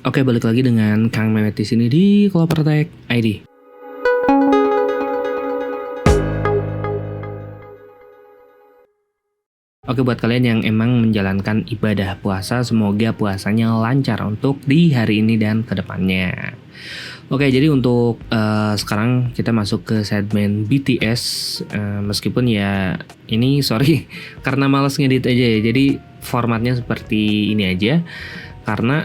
Oke, balik lagi dengan Kang Mehmet di sini di Klopertek ID. Oke, buat kalian yang emang menjalankan ibadah puasa, semoga puasanya lancar untuk di hari ini dan kedepannya. Oke, jadi untuk sekarang kita masuk ke segmen BTS. Meskipun ya ini sorry karena males ngedit aja ya, jadi formatnya seperti ini aja. Karena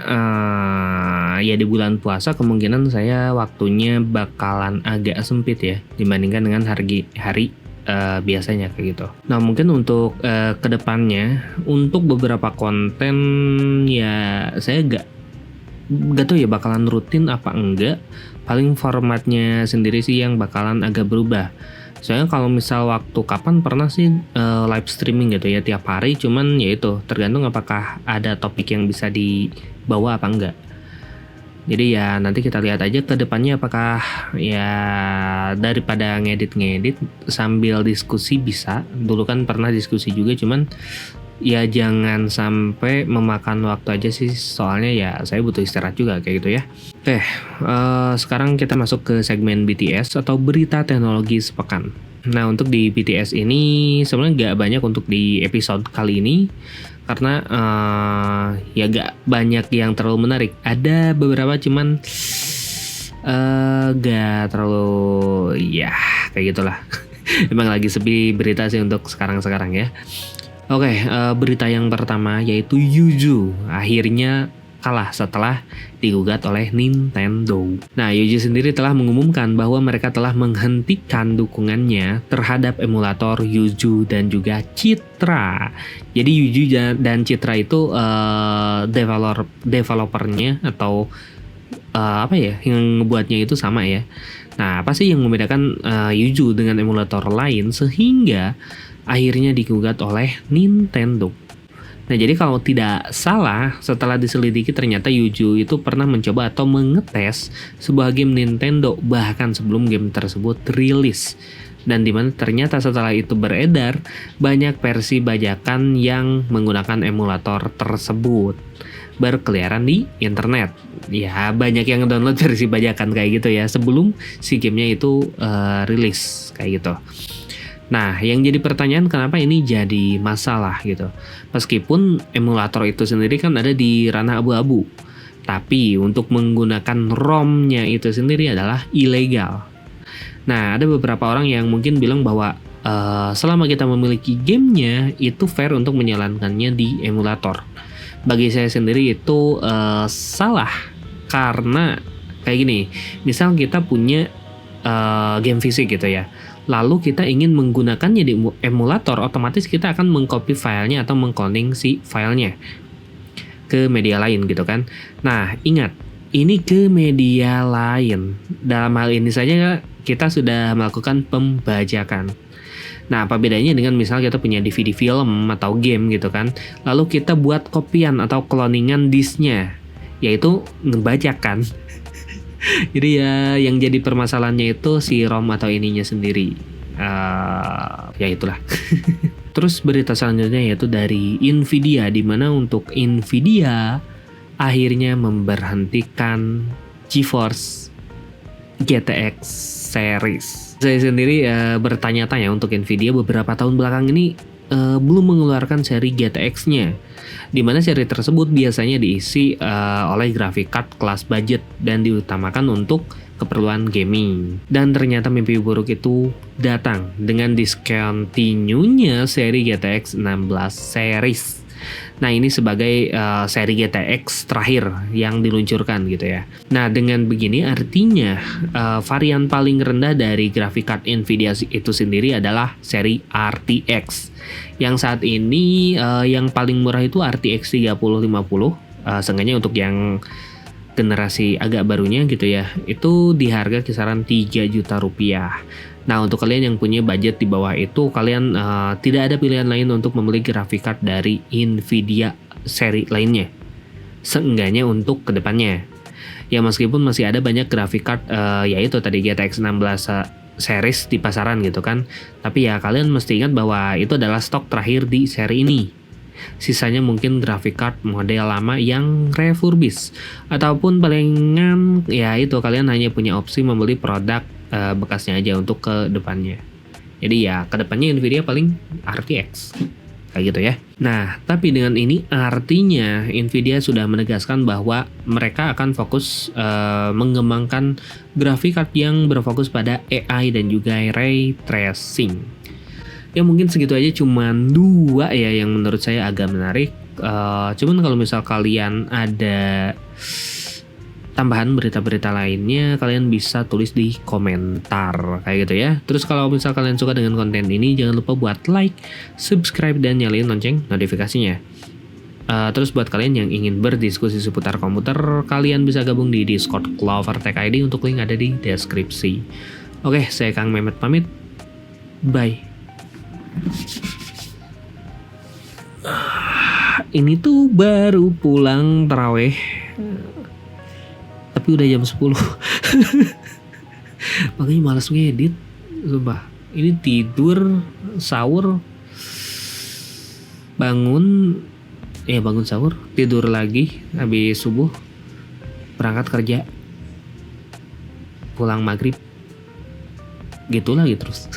ya di bulan puasa kemungkinan saya waktunya bakalan agak sempit ya dibandingkan dengan hari biasanya kayak gitu. Nah mungkin untuk kedepannya untuk beberapa konten ya saya gak tahu ya bakalan rutin apa enggak. Paling formatnya sendiri sih yang bakalan agak berubah. Soalnya kalau misal waktu kapan pernah sih live streaming gitu ya tiap hari, cuman ya itu tergantung apakah ada topik yang bisa dibawa apa enggak. Jadi ya nanti kita lihat aja ke depannya apakah ya daripada ngedit sambil diskusi bisa. Dulu kan pernah diskusi juga, cuman ya jangan sampai memakan waktu aja sih, soalnya ya saya butuh istirahat juga kayak gitu ya. Oke, sekarang kita masuk ke segmen BTS atau berita teknologi sepekan. Nah untuk di BTS ini sebenarnya nggak banyak untuk di episode kali ini karena ya nggak banyak yang terlalu menarik. Ada beberapa cuman nggak terlalu ya kayak gitulah. Emang lagi sepi berita sih untuk sekarang ya. Oke, berita yang pertama yaitu Yuzu akhirnya kalah setelah digugat oleh Nintendo. Nah, Yuzu sendiri telah mengumumkan bahwa mereka telah menghentikan dukungannya terhadap emulator Yuzu dan juga Citra. Jadi Yuzu dan Citra itu developernya atau apa ya yang ngebuatnya itu sama ya. Nah, apa sih yang membedakan Yuzu dengan emulator lain sehingga akhirnya digugat oleh Nintendo? Nah, jadi kalau tidak salah, setelah diselidiki ternyata Yuzu itu pernah mencoba atau mengetes sebuah game Nintendo bahkan sebelum game tersebut rilis. Dan dimana ternyata setelah itu beredar, banyak versi bajakan yang menggunakan emulator tersebut berkeliaran di internet. Ya, banyak yang download versi bajakan kayak gitu ya sebelum si gamenya itu rilis kayak gitu. Nah, yang jadi pertanyaan kenapa ini jadi masalah gitu. Meskipun emulator itu sendiri kan ada di ranah abu-abu. Tapi untuk menggunakan ROM-nya itu sendiri adalah ilegal. Nah, ada beberapa orang yang mungkin bilang bahwa selama kita memiliki gamenya, itu fair untuk menjalankannya di emulator. Bagi saya sendiri itu salah. Karena kayak gini, misal kita punya game fisik gitu ya. Lalu kita ingin menggunakannya di emulator, otomatis kita akan mengcopy filenya atau mengcloning si filenya ke media lain gitu kan. Nah, ingat, ini ke media lain. Dalam hal ini saja kita sudah melakukan pembajakan. Nah, apa bedanya dengan misal kita punya DVD film atau game gitu kan. Lalu kita buat kopian atau cloningan disknya, yaitu ngebajak kan. Jadi ya yang jadi permasalahannya itu si ROM atau ininya sendiri. Ya itulah. Terus berita selanjutnya yaitu dari Nvidia, di mana untuk Nvidia akhirnya memberhentikan GeForce GTX series. Saya sendiri bertanya-tanya untuk Nvidia beberapa tahun belakang ini belum mengeluarkan seri GTX-nya, di mana seri tersebut biasanya diisi oleh grafik card kelas budget dan diutamakan untuk keperluan gaming. Dan ternyata mimpi buruk itu datang dengan discontinue-nya seri GTX 16 series. Nah, ini sebagai seri GTX terakhir yang diluncurkan gitu ya. Nah, dengan begini artinya varian paling rendah dari grafik card Nvidia itu sendiri adalah seri RTX. Yang saat ini yang paling murah itu RTX 3050. Seenggaknya untuk yang generasi agak barunya gitu ya, itu di harga kisaran 3 juta rupiah. Nah, untuk kalian yang punya budget di bawah itu, kalian tidak ada pilihan lain untuk membeli grafik card dari Nvidia seri lainnya. Seenggaknya untuk kedepannya. Ya meskipun masih ada banyak grafik card yaitu tadi GTX 16 series di pasaran gitu kan. Tapi ya kalian mesti ingat bahwa itu adalah stok terakhir di seri ini. Sisanya mungkin graphic card model lama yang refurbish. Ataupun palingan ya itu kalian hanya punya opsi membeli produk bekasnya aja untuk ke depannya. Jadi ya ke depannya Nvidia paling RTX. Kayak gitu ya. Nah, tapi dengan ini artinya Nvidia sudah menegaskan bahwa mereka akan fokus mengembangkan graphic card yang berfokus pada AI dan juga ray tracing. Ya mungkin segitu aja, cuman 2 ya yang menurut saya agak menarik. Cuman kalau misal kalian ada tambahan berita-berita lainnya, kalian bisa tulis di komentar kayak gitu ya. Terus kalau misal kalian suka dengan konten ini, jangan lupa buat like, subscribe, dan nyalain lonceng notifikasinya. Terus buat kalian yang ingin berdiskusi seputar komputer, kalian bisa gabung di Discord Clover Tech ID, untuk link ada di deskripsi. Oke, saya Kang Mehmet pamit. Bye. Ini tuh baru pulang taraweh. Tapi udah jam 10. Makanya malas ngedit. Sumpah. Ini tidur, sahur, bangun sahur, tidur lagi habis subuh, berangkat kerja, pulang maghrib, gitu lagi terus.